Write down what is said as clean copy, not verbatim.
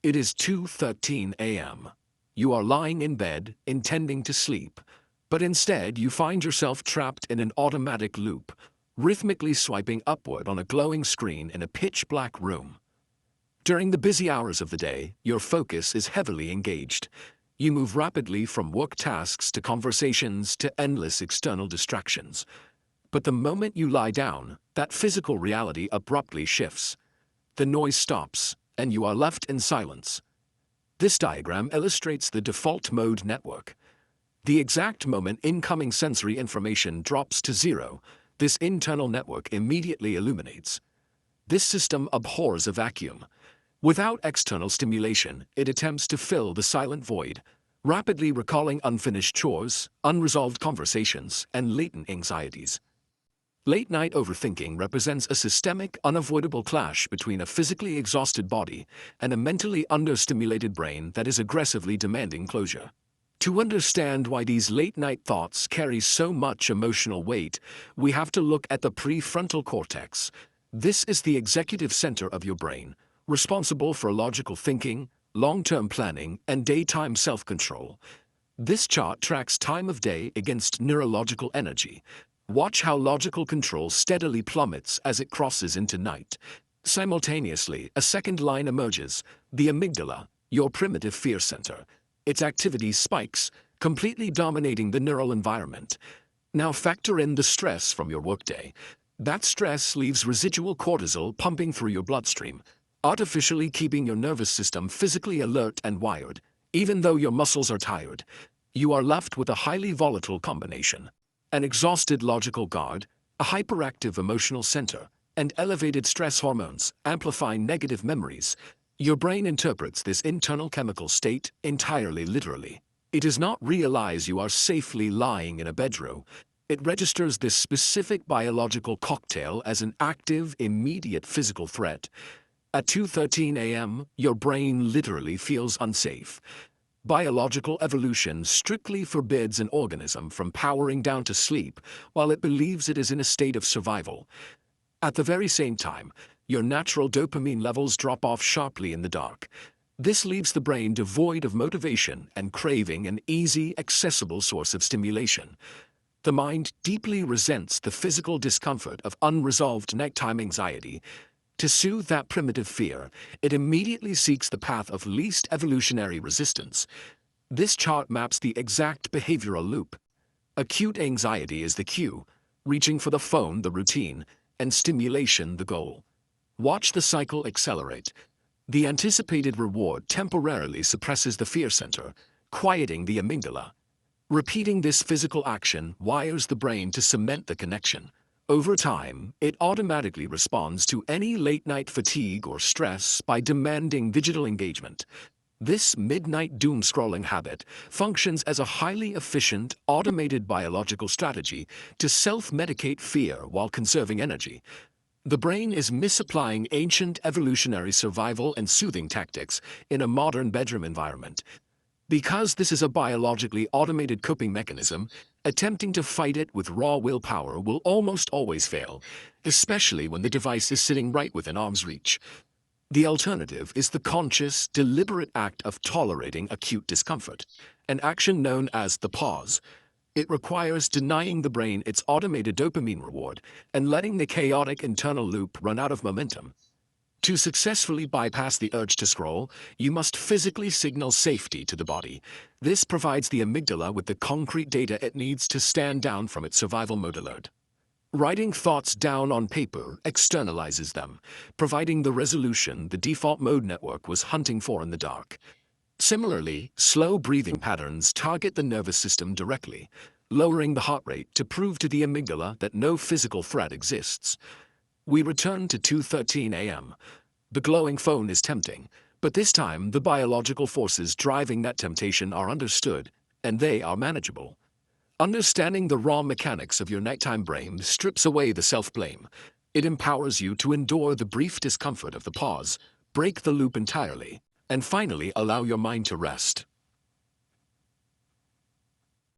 It is 2:13 a.m. You are lying in bed, intending to sleep, but instead you find yourself trapped in an automatic loop, rhythmically swiping upward on a glowing screen in a pitch-black room. During the busy hours of the day, your focus is heavily engaged. You move rapidly from work tasks to conversations to endless external distractions. But the moment you lie down, that physical reality abruptly shifts. The noise stops, and you are left in silence. This diagram illustrates the default mode network. The exact moment incoming sensory information drops to zero, this internal network immediately illuminates. This system abhors a vacuum. Without external stimulation, it attempts to fill the silent void, rapidly recalling unfinished chores, unresolved conversations, and latent anxieties. Late-night overthinking represents a systemic, unavoidable clash between a physically exhausted body and a mentally understimulated brain that is aggressively demanding closure. To understand why these late-night thoughts carry so much emotional weight, we have to look at the prefrontal cortex. This is the executive center of your brain, responsible for logical thinking, long-term planning, and daytime self-control. This chart tracks time of day against neurological energy. Watch how logical control steadily plummets as it crosses into night. Simultaneously, a second line emerges, the amygdala, your primitive fear center. Its activity spikes, completely dominating the neural environment. Now factor in the stress from your workday. That stress leaves residual cortisol pumping through your bloodstream, artificially keeping your nervous system physically alert and wired. Even though your muscles are tired, you are left with a highly volatile combination. An exhausted logical guard, a hyperactive emotional center, and elevated stress hormones amplify negative memories. Your brain interprets this internal chemical state entirely literally. It does not realize you are safely lying in a bedroom. It registers this specific biological cocktail as an active, immediate physical threat. At 2:13 a.m., your brain literally feels unsafe. Biological evolution strictly forbids an organism from powering down to sleep while it believes it is in a state of survival. At the very same time, your natural dopamine levels drop off sharply in the dark. This leaves the brain devoid of motivation and craving an easy, accessible source of stimulation. The mind deeply resents the physical discomfort of unresolved nighttime anxiety. To soothe that primitive fear, it immediately seeks the path of least evolutionary resistance. This chart maps the exact behavioral loop. Acute anxiety is the cue, reaching for the phone the routine, and stimulation the goal. Watch the cycle accelerate. The anticipated reward temporarily suppresses the fear center, quieting the amygdala. Repeating this physical action wires the brain to cement the connection. Over time, it automatically responds to any late-night fatigue or stress by demanding digital engagement. This midnight doom-scrolling habit functions as a highly efficient, automated biological strategy to self-medicate fear while conserving energy. The brain is misapplying ancient evolutionary survival and soothing tactics in a modern bedroom environment. Because this is a biologically automated coping mechanism, attempting to fight it with raw willpower will almost always fail, especially when the device is sitting right within arm's reach. The alternative is the conscious, deliberate act of tolerating acute discomfort, an action known as the pause. It requires denying the brain its automated dopamine reward and letting the chaotic internal loop run out of momentum. To successfully bypass the urge to scroll, you must physically signal safety to the body. This provides the amygdala with the concrete data it needs to stand down from its survival mode alert. Writing thoughts down on paper externalizes them, providing the resolution the default mode network was hunting for in the dark. Similarly, slow breathing patterns target the nervous system directly, lowering the heart rate to prove to the amygdala that no physical threat exists. We return to 2:13 a.m. The glowing phone is tempting, but this time the biological forces driving that temptation are understood, and they are manageable. Understanding the raw mechanics of your nighttime brain strips away the self-blame. It empowers you to endure the brief discomfort of the pause, break the loop entirely, and finally allow your mind to rest.